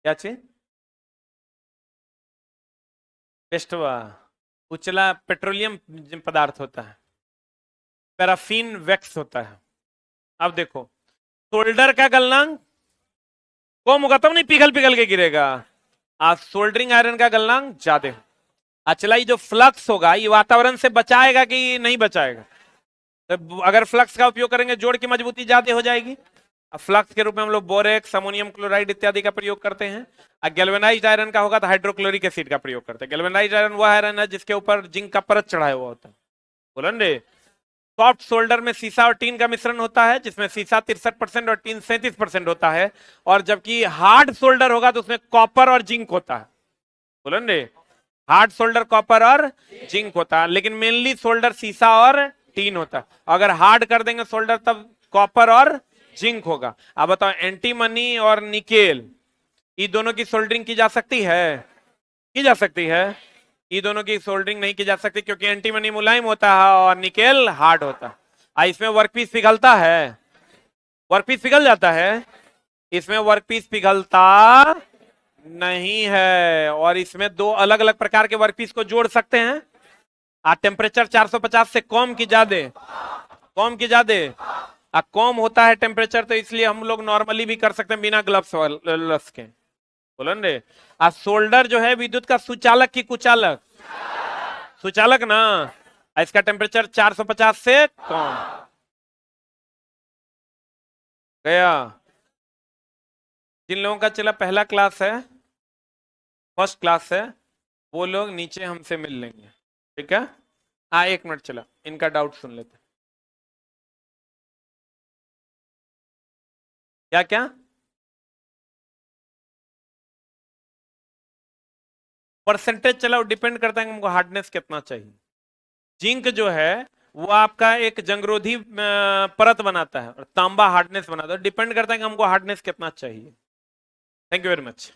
क्या चीज? पेस्टवा, उचला पेट्रोलियम पदार्थ होता है, पैराफिन वैक्स होता है। अब देखो, सोल्डर का गलनांक कम होगा तब नहीं पिघल पिघल के गिरेगा। आज सोल्डरिंग आयरन का गलनांक ज्यादा। अचलाई जो फ्लक्स होगा ये वातावरण से बचाएगा कि नहीं बचाएगा? तो अगर फ्लक्स का उपयोग करेंगे जोड़ की मजबूती ज्यादा हो जाएगी। अब फ्लक्स के रूप में हम लोग बोरेक्स, अमोनियम क्लोराइड इत्यादि का प्रयोग करते हैं। और गैल्वेनाइज्ड आयरन का होगा तो हाइड्रोक्लोरिक एसिड का प्रयोग करते हैं। गैल्वेनाइज्ड आयरन वह आयरन है जिसके ऊपर जिंक का परत चढ़ाया हुआ होता है। बोलन रे। सॉफ्ट सोल्डर में सीसा और टीन का मिश्रण होता है, जिसमें सीसा 63% और टीन 37% होता है। और जबकि हार्ड सोल्डर होगा तो उसमें कॉपर और जिंक होता है। बोलन रे। हार्ड सोल्डर कॉपर और जिंक होता है, लेकिन मेनली सोल्डर सीसा और टीन होता है। अगर हार्ड कर देंगे सोल्डर तब कॉपर और जिंक होगा। अब बताओ, एंटीमनी और निकेल, ये दोनों की सोल्डरिंग की जा सकती है? की जा सकती है? ये दोनों की सोल्डरिंग नहीं की जा सकती, क्योंकि एंटीमनी मुलायम होता है और निकेल हार्ड होता है। इसमें वर्कपीस पिघलता है, वर्कपीस पिघल जाता है। इसमें वर्कपीस पिघलता नहीं है। और इसमें दो अलग अलग प्रकार के वर्कपीस को जोड़ सकते हैं। टेम्परेचर 450 से कम की ज्यादा, कम की ज्यादा कम होता है टेम्परेचर, तो इसलिए हम लोग नॉर्मली भी कर सकते हैं बिना ग्लव्स के। बोलो रे। सोल्डर जो है विद्युत का सुचालक की कुचालक? सुचालक ना। इसका टेम्परेचर 450 से कम। गया। जिन लोगों का चला पहला क्लास है, फर्स्ट क्लास है, वो लोग नीचे हमसे मिल लेंगे, ठीक है? हाँ, 1 मिनट चला, इनका डाउट सुन लेते। क्या क्या? परसेंटेज चला, डिपेंड करता है हमको हार्डनेस कितना चाहिए। जिंक जो है वो आपका एक जंगरोधी परत बनाता है, और तांबा हार्डनेस बनाता है। डिपेंड करता है कि हमको हार्डनेस कितना चाहिए। Thank you very much.